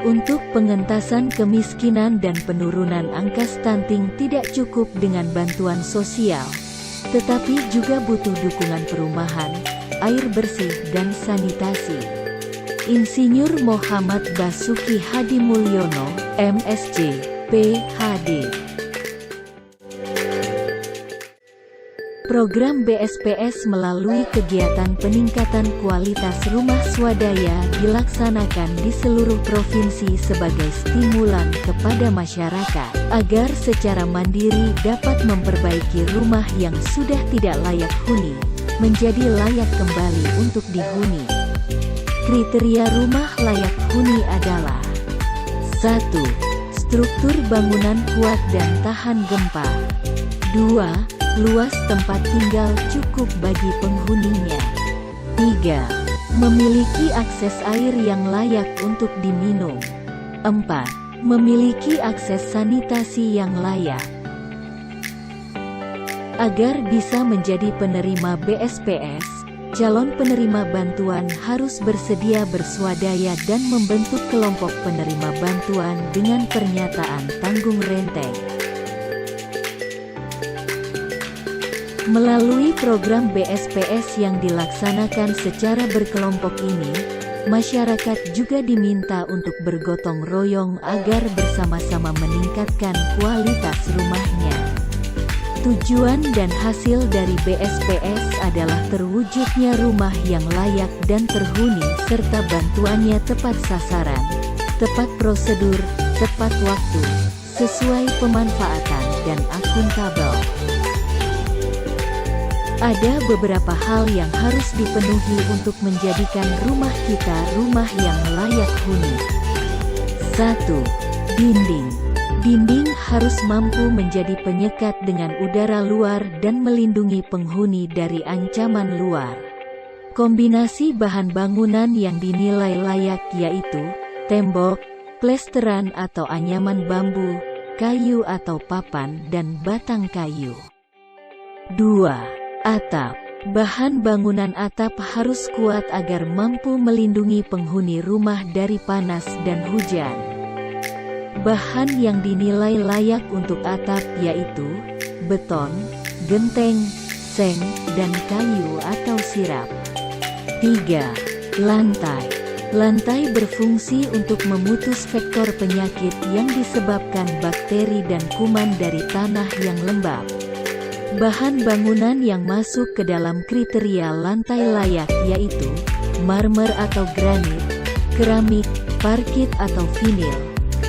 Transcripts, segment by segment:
Untuk pengentasan kemiskinan dan penurunan angka stunting tidak cukup dengan bantuan sosial, tetapi juga butuh dukungan perumahan, air bersih dan sanitasi. Insinyur Muhammad Basuki Hadimulyono, MSc, PhD. Program BSPS melalui kegiatan peningkatan kualitas rumah swadaya dilaksanakan di seluruh provinsi sebagai stimulan kepada masyarakat, agar secara mandiri dapat memperbaiki rumah yang sudah tidak layak huni, menjadi layak kembali untuk dihuni. Kriteria rumah layak huni adalah 1. Struktur bangunan kuat dan tahan gempa. 2. Luas tempat tinggal cukup bagi penghuninya. 3. Memiliki akses air yang layak untuk diminum. 4. Memiliki akses sanitasi yang layak. Agar bisa menjadi penerima BSPS, calon penerima bantuan harus bersedia berswadaya dan membentuk kelompok penerima bantuan dengan pernyataan tanggung renteng. Melalui program BSPS yang dilaksanakan secara berkelompok ini, masyarakat juga diminta untuk bergotong royong agar bersama-sama meningkatkan kualitas rumahnya. Tujuan dan hasil dari BSPS adalah terwujudnya rumah yang layak dan terhuni serta bantuannya tepat sasaran, tepat prosedur, tepat waktu, sesuai pemanfaatan dan akuntabel. Ada beberapa hal yang harus dipenuhi untuk menjadikan rumah kita rumah yang layak huni. 1. Dinding. Dinding harus mampu menjadi penyekat dengan udara luar dan melindungi penghuni dari ancaman luar. Kombinasi bahan bangunan yang dinilai layak yaitu tembok, plesteran atau anyaman bambu, kayu atau papan dan batang kayu. 2. Atap. Bahan bangunan atap harus kuat agar mampu melindungi penghuni rumah dari panas dan hujan. Bahan yang dinilai layak untuk atap yaitu beton, genteng, seng, dan kayu atau sirap. 3. Lantai. Lantai berfungsi untuk memutus vektor penyakit yang disebabkan bakteri dan kuman dari tanah yang lembab. Bahan bangunan yang masuk ke dalam kriteria lantai layak yaitu marmer atau granit, keramik, parkit atau vinil,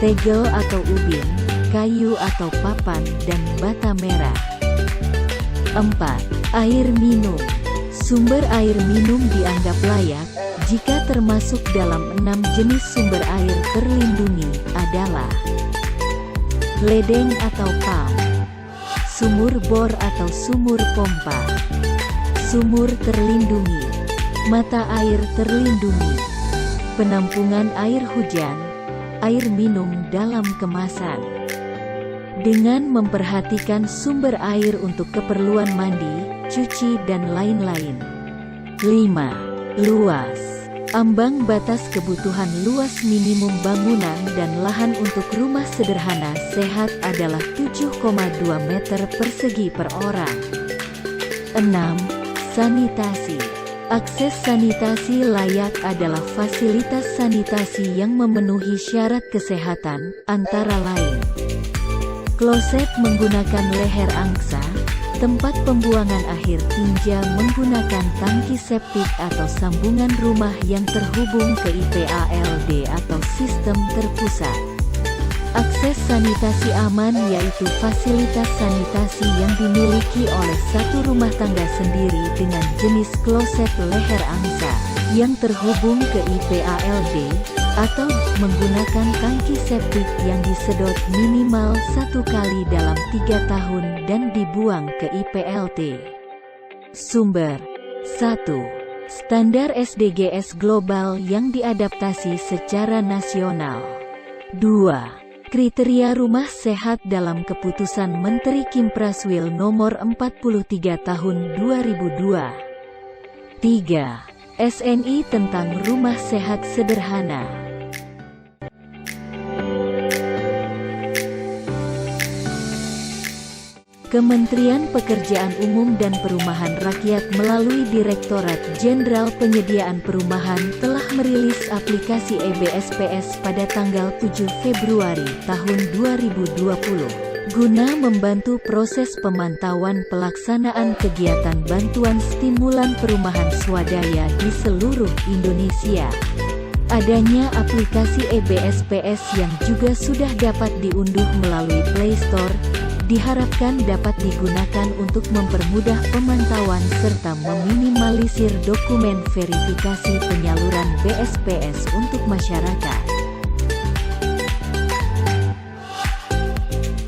tegel atau ubin, kayu atau papan, dan bata merah. 4. Air minum. Sumber air minum dianggap layak jika termasuk dalam 6 jenis sumber air terlindungi adalah ledeng atau pump, sumur bor atau sumur pompa, sumur terlindungi, mata air terlindungi, penampungan air hujan, air minum dalam kemasan. Dengan memperhatikan sumber air untuk keperluan mandi, cuci dan lain-lain. 5. Luas. Ambang batas kebutuhan luas minimum bangunan dan lahan untuk rumah sederhana sehat adalah 7,2 meter persegi per orang. 6. Sanitasi. Akses sanitasi layak adalah fasilitas sanitasi yang memenuhi syarat kesehatan, antara lain kloset menggunakan leher angsa, tempat pembuangan akhir tinja menggunakan tangki septik atau sambungan rumah yang terhubung ke IPALD atau sistem terpusat. Akses sanitasi aman yaitu fasilitas sanitasi yang dimiliki oleh satu rumah tangga sendiri dengan jenis kloset leher angsa yang terhubung ke IPALD atau menggunakan tangki septik yang disedot minimal 1 kali dalam 3 tahun dan dibuang ke IPLT. Sumber 1. Standar SDGs global yang diadaptasi secara nasional. 2. Kriteria rumah sehat dalam Keputusan Menteri Kimpraswil Nomor 43 Tahun 2002. 3. SNI tentang Rumah Sehat Sederhana. Kementerian Pekerjaan Umum dan Perumahan Rakyat melalui Direktorat Jenderal Penyediaan Perumahan telah merilis aplikasi EBSPS pada tanggal 7 Februari tahun 2020, guna membantu proses pemantauan pelaksanaan kegiatan bantuan stimulan perumahan swadaya di seluruh Indonesia. Adanya aplikasi EBSPS yang juga sudah dapat diunduh melalui Play Store, diharapkan dapat digunakan untuk mempermudah pemantauan serta meminimalisir dokumen verifikasi penyaluran BSPS untuk masyarakat.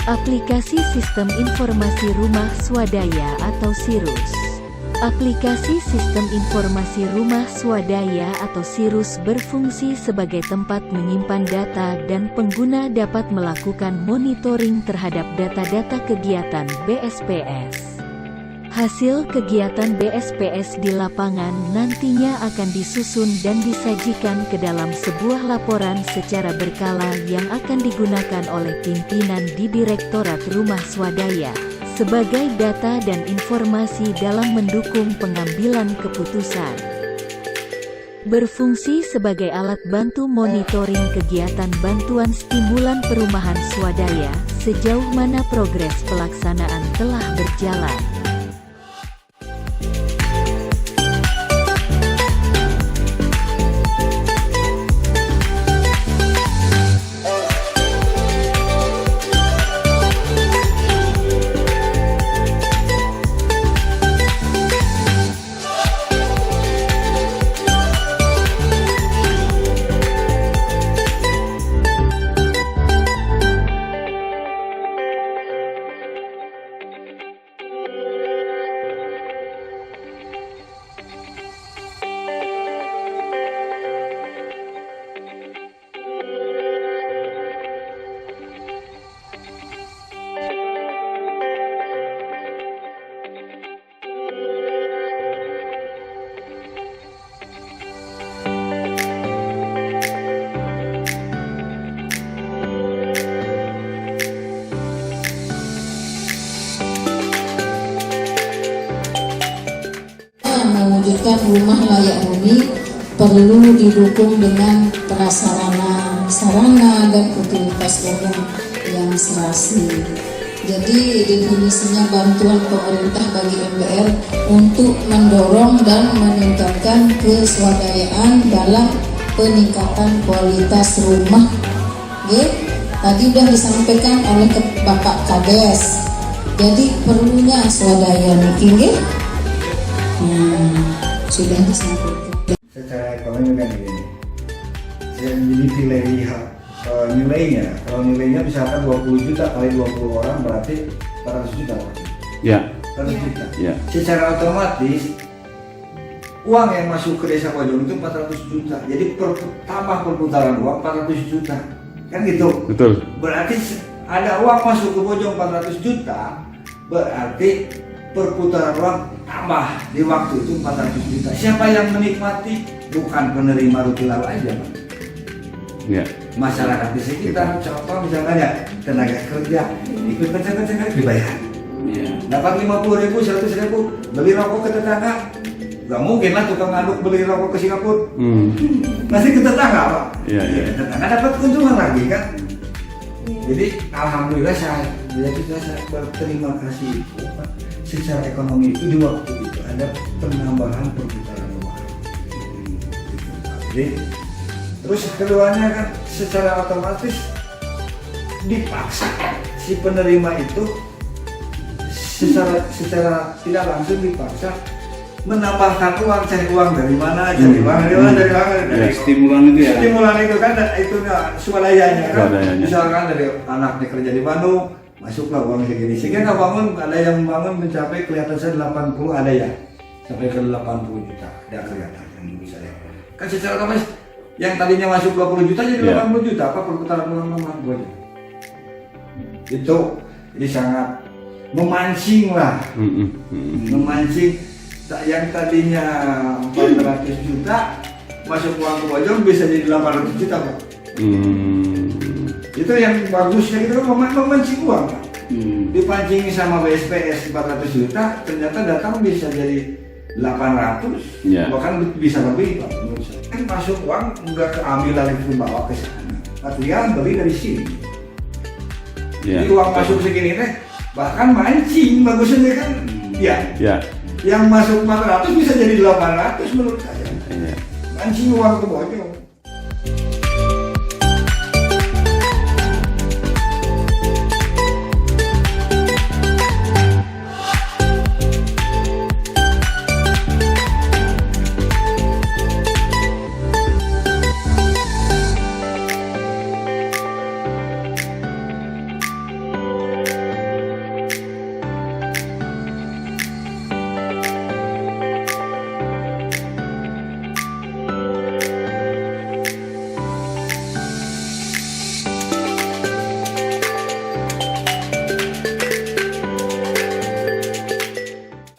Aplikasi Sistem Informasi Rumah Swadaya atau SIRUS. Aplikasi Sistem Informasi Rumah Swadaya atau SIRUS berfungsi sebagai tempat menyimpan data dan pengguna dapat melakukan monitoring terhadap data-data kegiatan BSPS. Hasil kegiatan BSPS di lapangan nantinya akan disusun dan disajikan ke dalam sebuah laporan secara berkala yang akan digunakan oleh pimpinan di Direktorat Rumah Swadaya sebagai data dan informasi dalam mendukung pengambilan keputusan. Berfungsi sebagai alat bantu monitoring kegiatan bantuan stimulan perumahan swadaya, sejauh mana progres pelaksanaan telah berjalan. Mewujudkan rumah layak huni perlu didukung dengan prasarana dan utilitas umum yang serasi. Jadi definisinya bantuan pemerintah bagi MPR untuk mendorong dan meningkatkan keswadayaan dalam peningkatan kualitas rumah. Tadi sudah disampaikan oleh Bapak Kades. Jadi perlunya swadaya niki, sudah disampaikan. Secara ekonomi kan begini, jadi nilainya, kalau nilainya misalkan 20 juta kali 20 orang berarti 400 juta. Ya. 400 juta. Ya. Secara otomatis uang yang masuk ke desa Bojong itu 400 juta. Jadi tambah perputaran uang 400 juta. Kan gitu. Betul. Berarti ada uang masuk ke Bojong 400 juta, berarti perputaran uang tambah di waktu itu 400 juta. Siapa yang menikmati? Bukan penerima rupiah aja, Pak. Ya. Masyarakat di sekitar, contoh misalnya ya, tenaga kerja ikut kerja dibayar. Ya. Dapat 50.000, 100.000, beli rokok ke tetangga. Gak mungkin lah tukang aduk beli rokok ke Singapura. Masih ke tetangga, Pak. Iya, iya. Tetangga dapat keuntungan lagi kan. Jadi alhamdulillah saya berterima kasih Pak. Secara ekonomi itu di waktu itu ada penambahan perputaran uang. Jadi terus keduanya kan secara otomatis dipaksa si penerima itu secara tidak langsung dipaksa menambahkan uang, cari uang dari mana, dari stimulan itu ya. Stimulan itu kan itu swadayanya kan. Swadayanya. Misalkan dari anaknya kerja di Bandung, masuklah uang segini. Sehingga nggak bangun, ada yang bangun mencapai kelihatan saya 80 ada ya, sampai ke 80 juta ada kelihatan yang saya. Kan secara otomatis yang tadinya masuk 20 juta jadi 80 juta apa perputaran uang nomor aja. Itu jadi sangat memancing lah, memancing. Yang tadinya 400 juta masuk uang ke Bojong bisa jadi 800 juta Pak. Itu yang bagusnya itu kan memancing uang Pak. dipancing sama BSPS 400 juta, ternyata datang bisa jadi 800, Ya. bahkan bisa lebih Pak menurut saya. Kan masuk uang nggak keambil langsung bawa ke sana, Patrian beli dari sini. Ya. Jadi uang masuk segini teh, bahkan mancing bagusnya kan, ya. Ya. Yang masuk 400 bisa jadi 800 menurut saya. Iya. Mancing uang ke bojong.